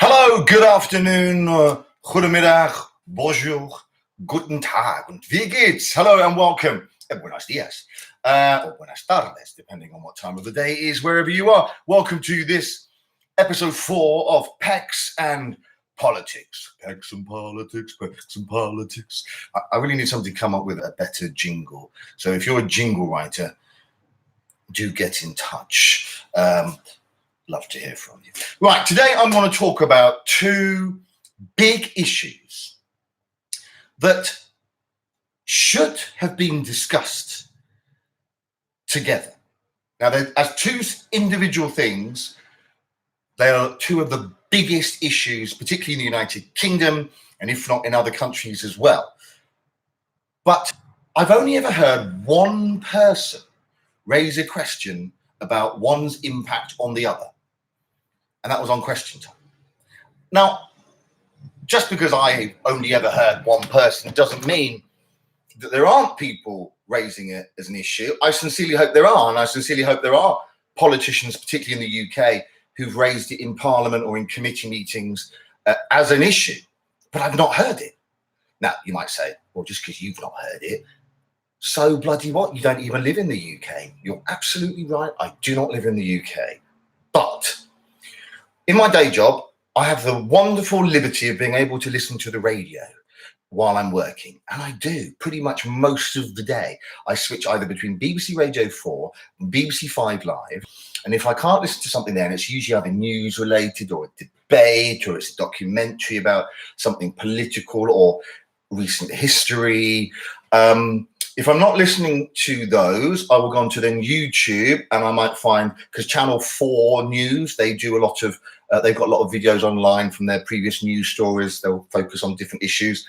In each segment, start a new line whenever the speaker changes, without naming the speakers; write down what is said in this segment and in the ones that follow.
Hello, good afternoon, goedemiddag, bonjour, guten Tag, und wie geht's? Hello and welcome. Buenos dias, or buenas tardes, depending on what time of the day it is, wherever you are. Welcome to this episode 4 of PECS and Politics. PECS and Politics, PECS and Politics. I really need somebody to come up with a better jingle. So if you're a jingle writer, do get in touch. Love to hear from you. Right, today I'm going to talk about two big issues that should have been discussed together. Now, as two individual things, they are two of the biggest issues, particularly in the United Kingdom, and if not in other countries as well. But I've only ever heard one person raise a question about one's impact on the other. And that was on Question Time. Now, just because I only ever heard one person doesn't mean that there aren't people raising it as an issue. I sincerely hope there are, and I sincerely hope there are politicians, particularly in the UK, who've raised it in Parliament or in committee meetings as an issue, but I've not heard it. Now, you might say, well, just because you've not heard it, so bloody what? You don't even live in the UK. You're absolutely right. I do not live in the UK. But in my day job, I have the wonderful liberty of being able to listen to the radio while I'm working. And I do pretty much most of the day. I switch either between BBC Radio 4 and BBC 5 Live. And if I can't listen to something then, it's usually either news related or a debate, or it's a documentary about something political or recent history. If I'm not listening to those, I will go onto then YouTube, and I might find, because Channel 4 News, they do a lot of, they've got a lot of videos online from their previous news stories. They'll focus on different issues.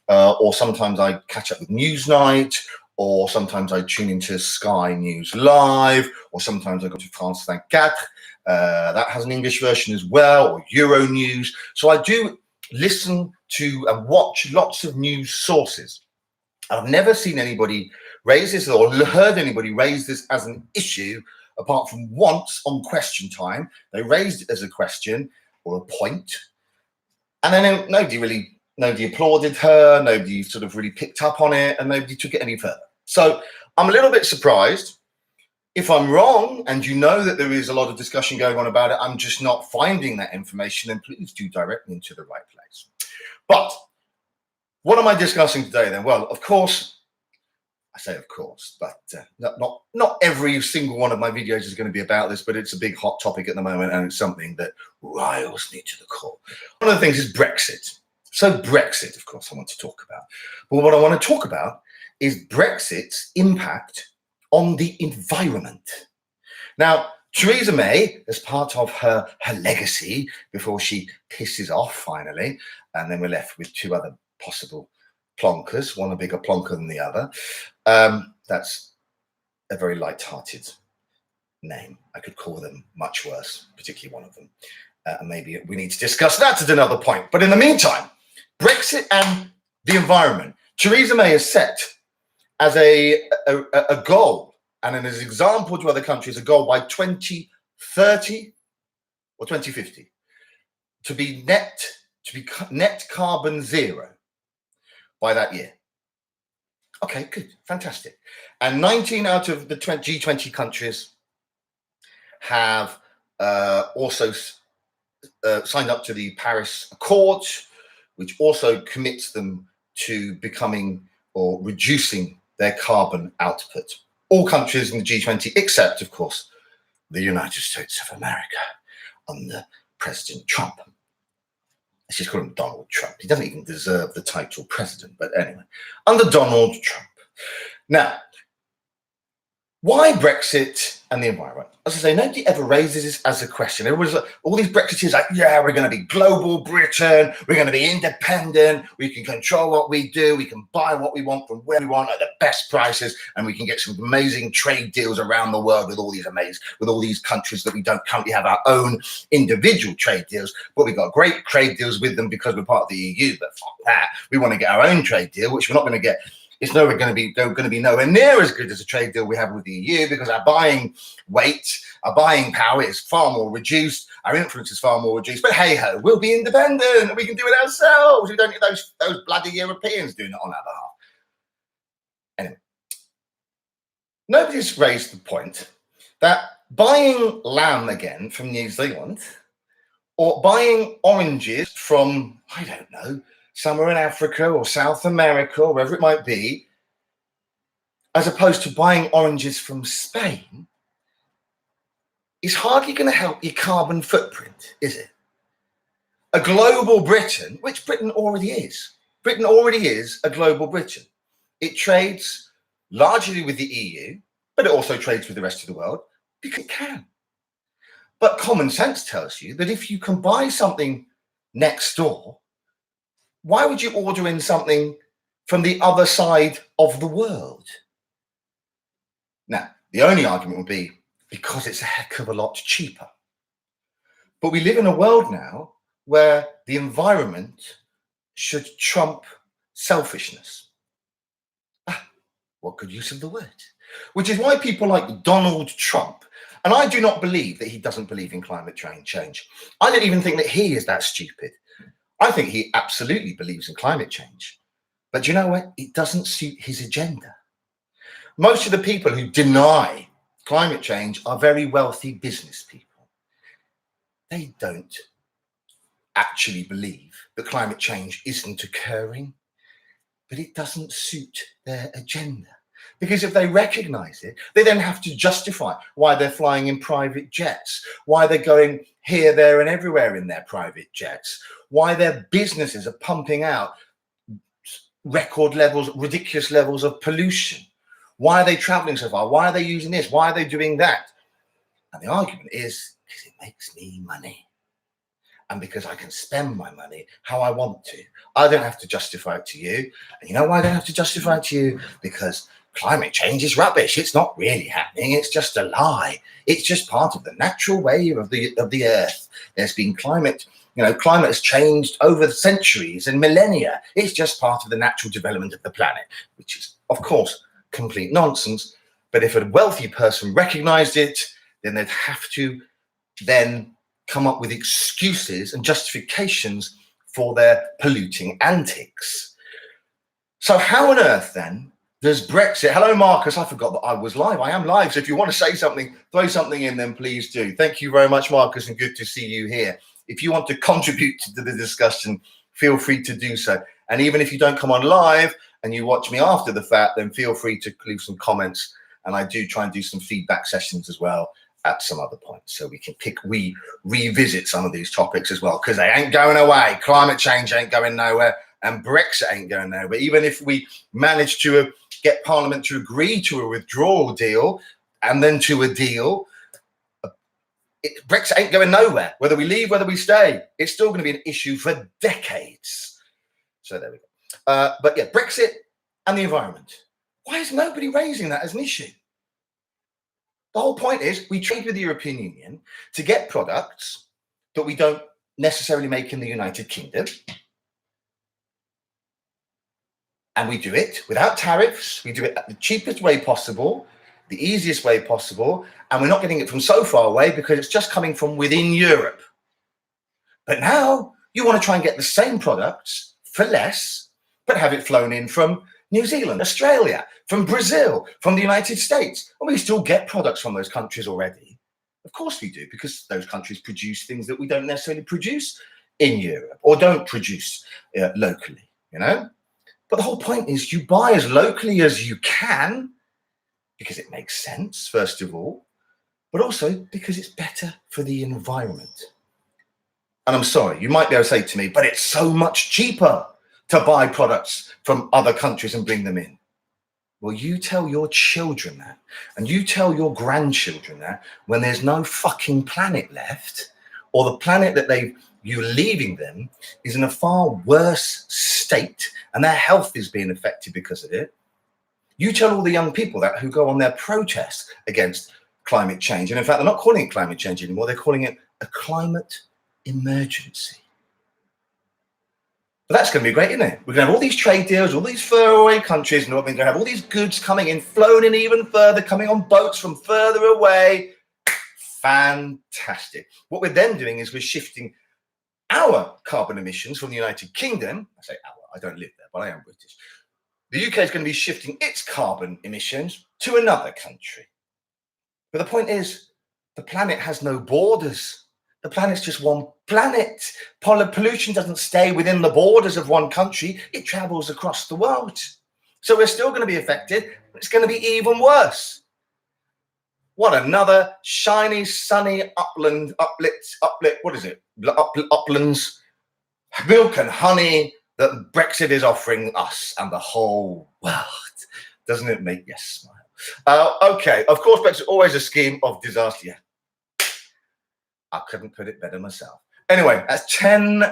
Or sometimes I catch up with Newsnight, or sometimes I tune into Sky News Live, or sometimes I go to France 24. That has an English version as well, or Euronews. So I do listen to and watch lots of news sources. I've never seen anybody raise this or heard anybody raise this as an issue, apart from once on Question Time. They raised it as a question or a point, and then nobody applauded her, nobody sort of really picked up on it, and nobody took it any further. So I'm a little bit surprised. If I'm wrong and you know that there is a lot of discussion going on about it, I'm just not finding that information, then please do direct me to the right place. But what am I discussing today then? Well, of course, I say of course, but not every single one of my videos is going to be about this, but it's a big hot topic at the moment, and it's something that riles me to the core. One of the things is Brexit. So Brexit, of course, I want to talk about. But what I want to talk about is Brexit's impact on the environment. Now, Theresa May, as part of her legacy before she pisses off finally, and then we're left with two other possible plonkers, one a bigger plonker than the other. That's a very light-hearted name. I could call them much worse, particularly one of them. Maybe we need to discuss that at another point. But in the meantime, Brexit and the environment. Theresa May has set as a goal, and as an example to other countries, a goal by 2030 or 2050 to be net carbon zero by that year. Okay, good, fantastic. And 19 out of the G20 countries have also signed up to the Paris Accord, which also commits them to becoming or reducing their carbon output. All countries in the G20, except, of course, the United States of America under President Trump. Let's just call him Donald Trump. He doesn't even deserve the title president, but anyway, under Donald Trump. Now, why Brexit and the environment? As I say, nobody ever raises this as a question. Everybody's like, all these Brexiteers like, yeah, we're going to be global Britain, we're going to be independent, we can control what we do, we can buy what we want from where we want at the best prices, and we can get some amazing trade deals around the world with all these countries that we don't currently have our own individual trade deals, but we've got great trade deals with them because we're part of the EU. But fuck that, we want to get our own trade deal, which we're not going to get. It's never going to be nowhere near as good as a trade deal we have with the EU, because our buying weight, our buying power is far more reduced, our influence is far more reduced, but hey-ho, we'll be independent, we can do it ourselves, we don't need those bloody Europeans doing it on our behalf. Anyway, nobody's raised the point that buying lamb again from New Zealand or buying oranges from, I don't know, somewhere in Africa or South America or wherever it might be, as opposed to buying oranges from Spain, is hardly going to help your carbon footprint, is it? A global Britain, which Britain already is. Britain already is a global Britain. It trades largely with the EU, but it also trades with the rest of the world because it can. But common sense tells you that if you can buy something next door, why would you order in something from the other side of the world? Now, the only argument would be because it's a heck of a lot cheaper. But we live in a world now where the environment should trump selfishness. What good use of the word? Which is why people like Donald Trump, and I do not believe that he doesn't believe in climate change. I don't even think that he is that stupid. I think he absolutely believes in climate change. But you know what? It doesn't suit his agenda. Most of the people who deny climate change are very wealthy business people. They don't actually believe that climate change isn't occurring, but it doesn't suit their agenda. Because if they recognize it, they then have to justify why they're flying in private jets, why they're going here, there, and everywhere in their private jets, why their businesses are pumping out record levels, ridiculous levels of pollution. Why are they traveling so far? Why are they using this? Why are they doing that? And the argument is because it makes me money. And because I can spend my money how I want to. I don't have to justify it to you. And you know why I don't have to justify it to you? Because climate change is rubbish. It's not really happening. It's just a lie. It's just part of the natural wave of the earth. There's been climate has changed over centuries and millennia. It's just part of the natural development of the planet, which is, of course, complete nonsense. But if a wealthy person recognized it, then they'd have to then come up with excuses and justifications for their polluting antics. So how on earth then does Brexit... Hello, Marcus. I forgot that I was live. I am live. So if you want to say something, throw something in, then please do. Thank you very much, Marcus, and good to see you here. If you want to contribute to the discussion, feel free to do so. And even if you don't come on live and you watch me after the fact, then feel free to leave some comments. And I do try and do some feedback sessions as well at some other points, so we can revisit some of these topics as well, because they ain't going away. Climate change ain't going nowhere, and Brexit ain't going nowhere. Even if we manage to get Parliament to agree to a withdrawal deal and then to a deal, Brexit ain't going nowhere. Whether we leave, whether we stay, it's still going to be an issue for decades. So there we go. But yeah, Brexit and the environment. Why is nobody raising that as an issue? The whole point is we trade with the European Union to get products that we don't necessarily make in the United Kingdom. And we do it without tariffs. We do it at the cheapest way possible, the easiest way possible. And we're not getting it from so far away because it's just coming from within Europe. But now you want to try and get the same products for less, but have it flown in from New Zealand, Australia, from Brazil, from the United States. And we still get products from those countries already. Of course we do, because those countries produce things that we don't necessarily produce in Europe or don't produce locally, you know? But the whole point is you buy as locally as you can because it makes sense, first of all, but also because it's better for the environment. And I'm sorry, you might be able to say to me, but it's so much cheaper to buy products from other countries and bring them in. Well, you tell your children that, and you tell your grandchildren that when there's no fucking planet left, or the planet that you're leaving them is in a far worse state, and their health is being affected because of it. You tell all the young people that who go on their protests against climate change, and in fact, they're not calling it climate change anymore, they're calling it a climate emergency. But that's going to be great, isn't it? We're going to have all these trade deals, all these faraway countries, and we're going to have all these goods coming in, flown in even further, coming on boats from further away. Fantastic. What we're then doing is we're shifting our carbon emissions from the United Kingdom. I say our, I don't live there, but I am British. The UK is going to be shifting its carbon emissions to another country. But the point is, the planet has no borders. The planet's just one planet. Pollution doesn't stay within the borders of one country. It travels across the world. So we're still going to be affected, but it's going to be even worse. What another shiny, sunny upland, what is it? Uplands, milk and honey that Brexit is offering us and the whole world. Doesn't it make you smile? Okay, of course, Brexit is always a scheme of disaster. Yeah, I couldn't put it better myself. Anyway, that's 10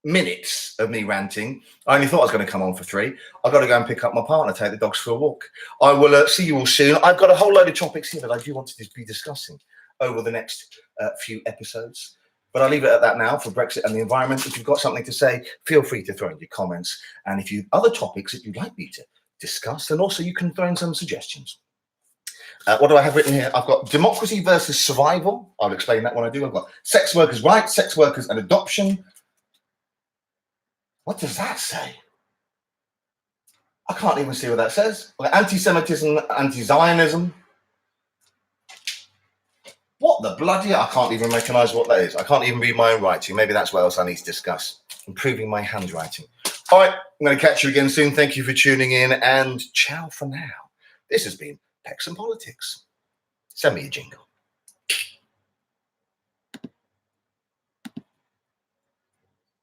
minutes of me ranting. I only thought I was going to come on for 3. I've got to go and pick up my partner, take the dogs for a walk. I will see you all soon. I've got a whole load of topics here that I do want to be discussing over the next few episodes. But I'll leave it at that now for Brexit and the environment. If you've got something to say, feel free to throw in your comments. And if you have other topics that you'd like me to discuss, then also you can throw in some suggestions. What do I have written here? I've got democracy versus survival. I'll explain that when I do. I've got sex workers' rights, sex workers and adoption. What does that say? I can't even see what that says. Anti-Semitism, anti-Zionism. What the bloody... I can't even recognise what that is. I can't even read my own writing. Maybe that's what else I need to discuss. Improving my handwriting. All right, I'm going to catch you again soon. Thank you for tuning in, and ciao for now. This has been PECS and Politics. Send me a jingle.